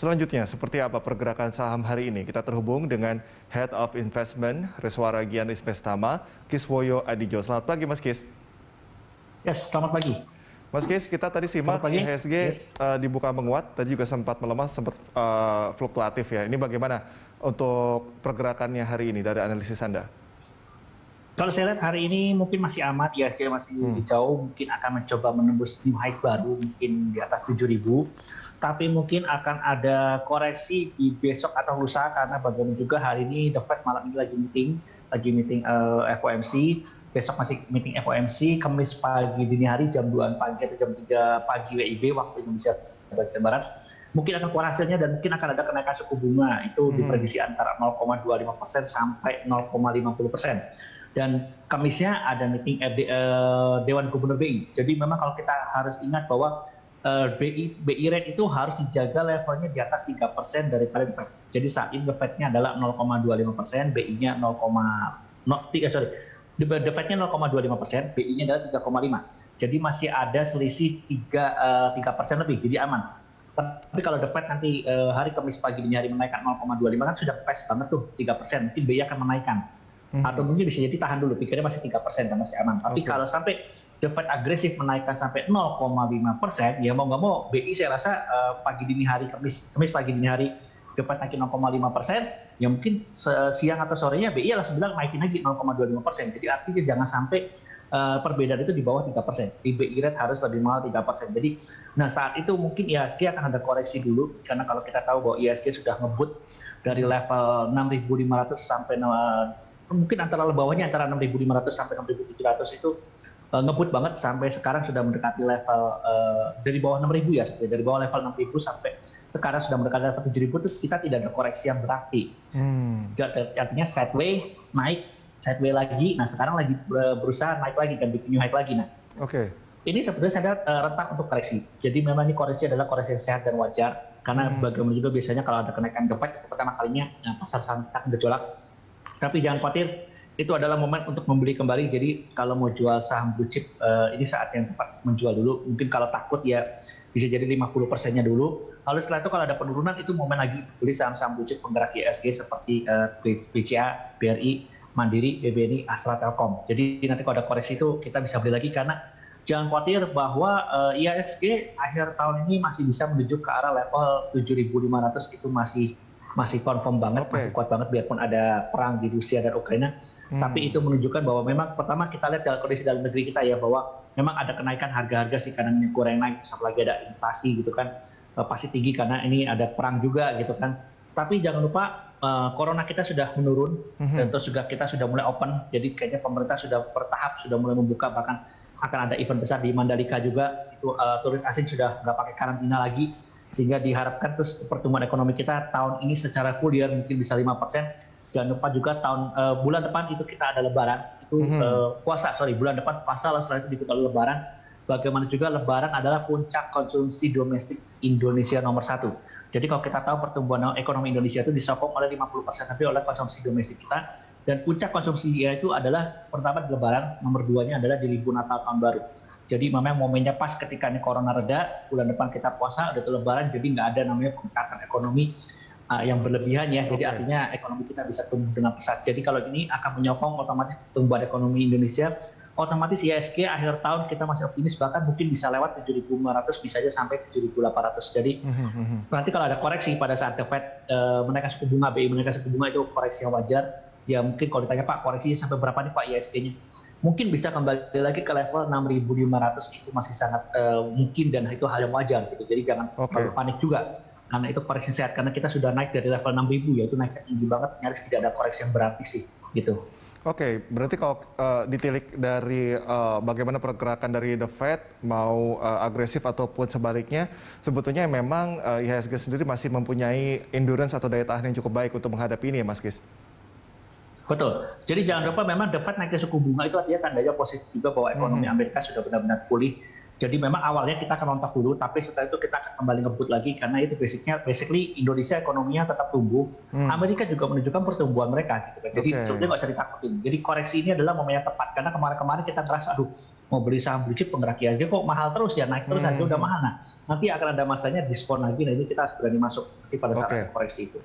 Selanjutnya, seperti apa pergerakan saham hari ini? Kita terhubung dengan Head of Investment, Reswara Gianis Investama, Kiswoyo Adijo. Selamat pagi, Mas Kis. Yes, selamat pagi. Mas Kis, kita tadi simak IHSG dibuka menguat, tadi juga sempat melemah, sempat fluktuatif ya. Ini bagaimana untuk pergerakannya hari ini dari analisis Anda? Kalau saya lihat hari ini mungkin masih aman, IHSG masih jauh, mungkin akan mencoba menembus new high baru, mungkin di atas 7.000. Tapi mungkin akan ada koreksi di besok atau lusa, karena bagaimana juga hari ini The Fed malam ini lagi meeting FOMC, besok masih meeting FOMC, Kamis pagi dini hari jam 2 pagi atau jam 3 pagi WIB waktu Indonesia bagian Barat. Mungkin akan keluar hasilnya dan mungkin akan ada kenaikan suku bunga, itu diprediksi antara 0,25% sampai 0,50%. Dan Kamisnya ada meeting Dewan Gubernur BI. Jadi memang kalau kita harus ingat bahwa BI rate itu harus dijaga levelnya di atas 3% daripada The Fed. Jadi saat ini The Fed-nya adalah 0,25%, BI-nya The Fed-nya 0,25%, BI-nya adalah 3,5%. Jadi masih ada selisih 3% lebih, jadi aman. Tapi kalau The Fed nanti hari Kamis pagi dini hari menaikkan 0,25 kan sudah pas banget tuh 3%, mungkin BI akan menaikkan. Atau mungkin bisa jadi tahan dulu, pikirnya masih 3% kan masih aman. Tapi kalau sampai The Fed agresif menaikkan sampai 0,5%, ya mau nggak mau BI saya rasa pagi dini hari Kamis pagi dini hari The Fed naikin 0,5%, ya mungkin siang atau sorenya BI langsung bilang naikin lagi 0,25%. Jadi artinya jangan sampai perbedaan itu di bawah 3%. Di BI rate harus lebih mahal 3%. Jadi, nah saat itu mungkin IHSG akan ada koreksi dulu, karena kalau kita tahu bahwa IHSG sudah ngebut dari level 6.500 sampai mungkin antara bawahnya antara 6.500 sampai 6.700 itu ngebut banget sampai sekarang sudah mendekati level dari bawah 6.000 ya, dari bawah level 6.000 sampai sekarang sudah mendekati level 7.000 itu kita tidak ada koreksi yang berarti. Artinya sideway naik, sideway lagi. Nah sekarang lagi berusaha naik lagi dan bikin new high lagi. Nah, ini sebenarnya saya lihat rentan untuk koreksi. Jadi memang ini koreksi adalah koreksi yang sehat dan wajar, karena bagaimana juga biasanya kalau ada kenaikan The Fed itu pertama kalinya pasar saham akan bergejolak. Tapi jangan khawatir, itu adalah momen untuk membeli kembali. Jadi kalau mau jual saham blue chip, ini saat yang tepat menjual dulu. Mungkin kalau takut ya bisa jadi 50%-nya dulu. Lalu setelah itu kalau ada penurunan, itu momen lagi beli saham-saham blue chip penggerak IHSG seperti BCA, BRI, Mandiri, BBNI, Astra Telkom. Jadi nanti kalau ada koreksi itu kita bisa beli lagi, karena jangan khawatir bahwa IHSG akhir tahun ini masih bisa menuju ke arah level 7.500, itu masih confirm banget, masih kuat banget biarpun ada perang di Rusia dan Ukraina. Tapi itu menunjukkan bahwa memang pertama kita lihat dalam kondisi dalam negeri kita ya, bahwa memang ada kenaikan harga-harga sih, karena minyak goreng naik, satu lagi ada inflasi gitu kan, pasti tinggi karena ini ada perang juga gitu kan. Tapi jangan lupa corona kita sudah menurun, dan terus juga kita sudah mulai open, jadi kayaknya pemerintah sudah bertahap sudah mulai membuka, bahkan akan ada event besar di Mandalika juga, itu turis asing sudah nggak pakai karantina lagi, sehingga diharapkan terus pertumbuhan ekonomi kita tahun ini secara full year mungkin bisa 5%. Jangan lupa juga bulan depan itu kita ada lebaran, itu bulan depan puasa, lalu setelah itu diikuti lebaran. Bagaimana juga lebaran adalah puncak konsumsi domestik Indonesia nomor 1. Jadi kalau kita tahu pertumbuhan ekonomi Indonesia itu disokong oleh 50% tapi oleh konsumsi domestik kita, dan puncak konsumsinya itu adalah pertama di lebaran, nomor 2-nya adalah di libur Natal tahun baru. Jadi memang momennya pas ketika ini corona reda, bulan depan kita puasa, udah lebaran, jadi nggak ada namanya peningkatan ekonomi yang berlebihan ya. Jadi artinya ekonomi kita bisa tumbuh dengan pesat. Jadi kalau ini akan menyokong otomatis pertumbuhan ekonomi Indonesia, otomatis IHSG akhir tahun kita masih optimis, bahkan mungkin bisa lewat 7.500, bisa aja sampai 7.800. Jadi nanti kalau ada koreksi pada saat The Fed menaikkan suku bunga, BI menaikkan suku bunga, itu koreksi yang wajar. Ya mungkin kalau ditanya Pak, koreksinya sampai berapa nih Pak IHSG-nya? Mungkin bisa kembali lagi ke level 6.500, itu masih sangat mungkin, dan itu hal yang wajar gitu. Jadi jangan terlalu panik juga, karena itu koreksi sehat, karena kita sudah naik dari level 6.000, yaitu naik tinggi banget, nyaris tidak ada koreksi yang berarti sih gitu. Berarti kalau ditilik dari bagaimana pergerakan dari The Fed, mau agresif ataupun sebaliknya, sebetulnya memang IHSG sendiri masih mempunyai endurance atau daya tahan yang cukup baik untuk menghadapi ini ya Mas Kis? Betul. Jadi jangan lupa memang The Fed naikin suku bunga itu artinya tandanya positif juga bahwa ekonomi Amerika sudah benar-benar pulih. Jadi memang awalnya kita akan lontak dulu, tapi setelah itu kita akan kembali ngebut lagi, karena itu basically Indonesia ekonominya tetap tumbuh. Amerika juga menunjukkan pertumbuhan mereka gitu kan. Jadi sebenarnya nggak usah ditakutin. Jadi koreksi ini adalah momen yang tepat, karena kemarin-kemarin kita ngerasa mau beli saham blue chip penggerak IHSG kok mahal terus ya, naik terus harga udah mahal. Nah, nanti akan ada masanya diskon lagi, nah ini kita harus berani masuk nanti pada saat ada koreksi itu.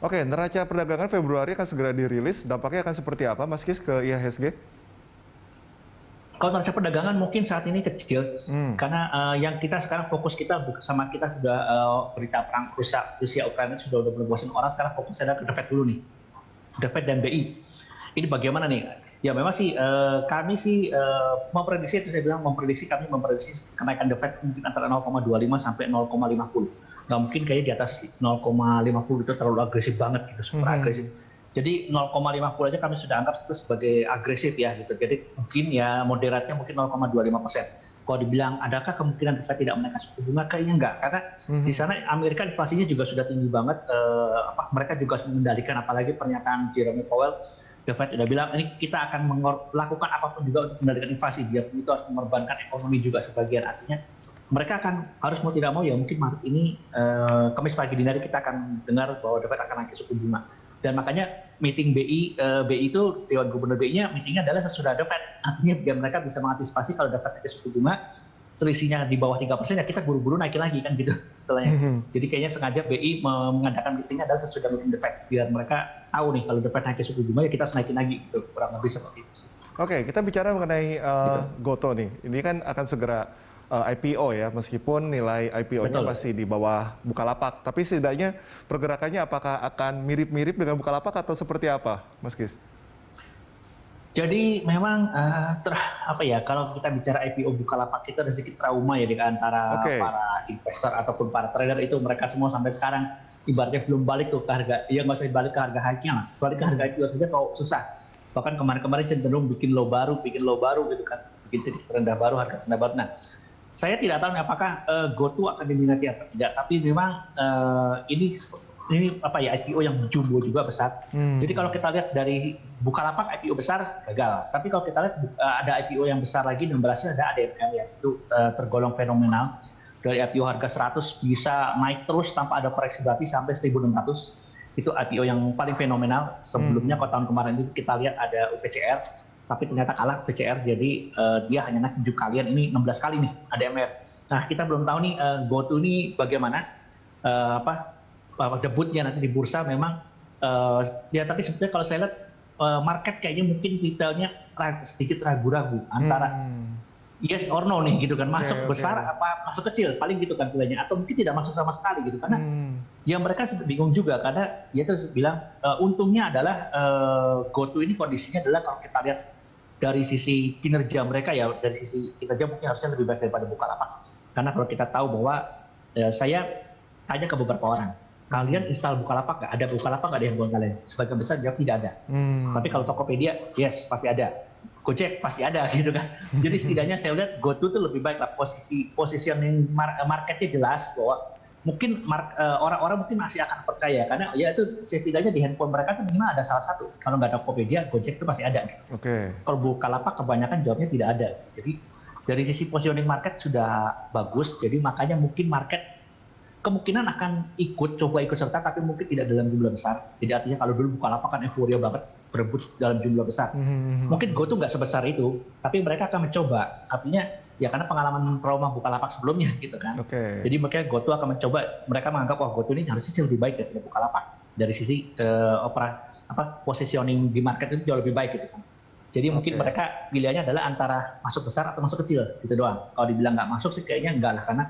Oke, neraca perdagangan Februari akan segera dirilis, dampaknya akan seperti apa Mas Kis ke IHSG? Kalau neraca perdagangan mungkin saat ini kecil, karena yang kita sekarang fokus kita sama kita sudah berita perang Rusia Ukraina sudah bosan orang, sekarang fokus ada ke The Fed dulu nih, The Fed dan BI. Ini bagaimana nih? Ya memang sih kami sih memprediksi, itu saya bilang kami memprediksi kenaikan The Fed mungkin antara 0,25 sampai 0,50. Nggak mungkin kayaknya di atas 0,50 itu terlalu agresif banget gitu, super agresif. Jadi 0,50 aja kami sudah anggap itu sebagai agresif ya gitu. Jadi mungkin ya moderatnya mungkin 0,25%. Kalau dibilang adakah kemungkinan kita tidak menaikkan suku bunga, kayaknya enggak, karena di sana Amerika inflasinya juga sudah tinggi banget. Mereka juga mengendalikan, apalagi pernyataan Jerome Powell, The Fed sudah bilang ini kita akan melakukan apapun juga untuk mengendalikan inflasi. Dia itu harus mengorbankan ekonomi juga sebagian. Artinya mereka akan harus mau tidak mau ya mungkin Maret ini Kamis pagi dini hari kita akan dengar bahwa The Fed akan naik suku bunga. Dan makanya meeting BI itu Dewan Gubernur BI-nya meetingnya adalah sesudah The Fed. Artinya biar mereka bisa mengantisipasi kalau The Fed naik suku bunga selisihnya di bawah 3% ya kita buru-buru naikin lagi kan gitu setelahnya. Jadi kayaknya sengaja BI mengadakan meetingnya adalah sesudah meeting The Fed biar mereka tahu nih kalau The Fed naikin suku bunga ya kita harus naikin lagi gitu, kurang lebih seperti itu. Oke, kita bicara mengenai Goto nih. Ini kan akan segera IPO ya, meskipun nilai IPO-nya masih di bawah Bukalapak. Tapi setidaknya pergerakannya apakah akan mirip-mirip dengan Bukalapak atau seperti apa, Mas Kis? Jadi memang kalau kita bicara IPO Bukalapak itu ada sedikit trauma ya di antara para investor ataupun para trader itu, mereka semua sampai sekarang ibaratnya belum balik tuh ke harga, ya nggak usah balik ke harga high-nya lah, balik ke harga IPO saja kalau susah. Bahkan kemarin-kemarin cenderung bikin low baru gitu kan, bikin titik terendah baru, harga terendah baru. Nah, saya tidak tahu apakah GoTo akan diminati atau tidak, tapi memang ini IPO yang jumbo juga besar. Jadi kalau kita lihat dari Bukalapak IPO besar gagal, tapi kalau kita lihat ada IPO yang besar lagi dan berhasil ada ADML ya, itu tergolong fenomenal. Dari IPO harga 100 bisa naik terus tanpa ada koreksi berarti sampai 1.600. Itu IPO yang paling fenomenal. Sebelumnya kalau tahun kemarin itu kita lihat ada UPCR, tapi ternyata kalah PCR, jadi dia hanya naik 7 kalian, ini 16 kali nih ADMR. Nah kita belum tahu nih GoTo ini bagaimana debutnya nanti di bursa memang ya, tapi sebetulnya kalau saya lihat market kayaknya mungkin detailnya sedikit ragu-ragu antara yes or no nih gitu kan, masuk besar apa masuk kecil, paling gitu kan pilihannya, atau mungkin tidak masuk sama sekali gitu, karena ya mereka bingung juga, karena dia tuh bilang untungnya adalah GoTo ini kondisinya adalah kalau kita lihat dari sisi kinerja mereka ya, dari sisi kinerja mungkin harusnya lebih baik daripada Bukalapak. Karena kalau kita tahu bahwa saya tanya ke beberapa orang, kalian install Bukalapak nggak? Ada Bukalapak nggak di handphone kalian? Sebagian besar jawab tidak ada. Tapi kalau Tokopedia, yes pasti ada. Gojek pasti ada gitu kan. Jadi setidaknya saya lihat GoTo itu lebih baik lah, positioning marketnya jelas bahwa mungkin orang-orang mungkin masih akan percaya, karena ya itu setidaknya di handphone mereka tuh minimal ada salah satu. Kalau nggak ada Tokopedia, Gojek itu pasti ada. Kalau Bukalapak kebanyakan jawabnya tidak ada. Jadi dari sisi positioning market sudah bagus, jadi makanya mungkin market kemungkinan akan coba ikut serta, tapi mungkin tidak dalam jumlah besar. Jadi artinya kalau dulu Bukalapak kan euforia banget berebut dalam jumlah besar. Mungkin GoTo nggak sebesar itu, tapi mereka akan mencoba. Artinya ya karena pengalaman trauma Bukalapak sebelumnya gitu kan. Jadi makanya GoTo akan mencoba, mereka menganggap wah GoTo ini harusnya lebih baik daripada Bukalapak dari sisi positioning di market itu jauh lebih baik gitu kan. Jadi mungkin mereka pilihannya adalah antara masuk besar atau masuk kecil gitu doang. Kalau dibilang nggak masuk sih kayaknya enggak lah, karena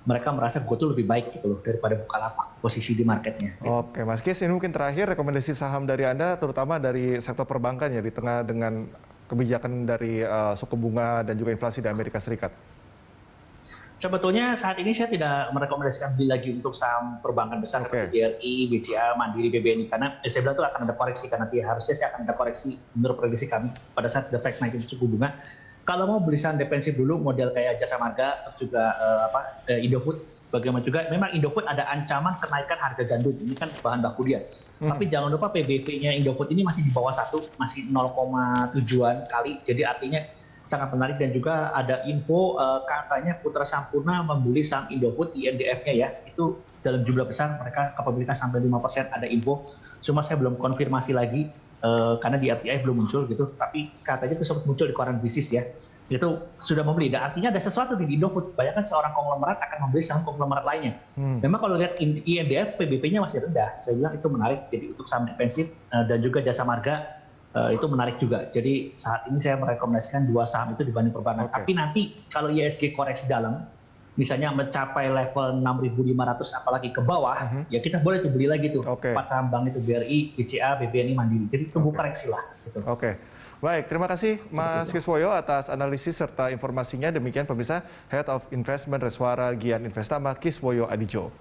mereka merasa GoTo lebih baik gitu loh daripada Bukalapak posisi di marketnya. Oke, Mas Kis, ini mungkin terakhir rekomendasi saham dari Anda, terutama dari sektor perbankan ya, di tengah dengan kebijakan dari suku bunga dan juga inflasi di Amerika Serikat. Sebetulnya saat ini saya tidak merekomendasikan beli lagi untuk saham perbankan besar seperti BRI, BCA, Mandiri, BBNI, karena saya bilang itu akan ada koreksi, karena harusnya saya akan ada koreksi menurut prediksi kami pada saat The Fed naikin suku bunga. Kalau mau beli saham defensif dulu, model kayak Jasa Marga, juga Indofood, bagaimana juga, memang Indofood ada ancaman kenaikan harga gandum, ini kan bahan baku dia. Tapi jangan lupa PBV-nya Indofood ini masih di bawah 1, masih 0,7-an kali, jadi artinya sangat menarik. Dan juga ada info katanya Putra Sampurna membeli saham Indofood, INDF-nya ya, itu dalam jumlah besar, mereka kapabilitas sampai 5%, ada info. Cuma saya belum konfirmasi lagi, karena di RTI belum muncul gitu, tapi katanya itu sempat muncul di koran bisnis ya. itu sudah membeli. Dan artinya ada sesuatu di Indofood. Bayangkan seorang konglomerat akan membeli saham konglomerat lainnya. Memang kalau lihat INDF, PBB-nya masih rendah. Saya bilang itu menarik. Jadi untuk saham defensif dan juga jasa marga itu menarik juga. Jadi saat ini saya merekomendasikan dua saham itu dibanding perbankan. Tapi nanti kalau IHSG koreksi dalam, misalnya mencapai level 6.500 apalagi ke bawah, ya kita boleh tuh beli lagi tuh. 4 saham bank itu BRI, BCA, BBNI, Mandiri. Jadi tunggu koreksi lah. Gitu. Baik, terima kasih Mas Kiswoyo atas analisis serta informasinya. Demikian pemirsa, Head of Investment Reswara Gian Investama Kiswoyo Adijo.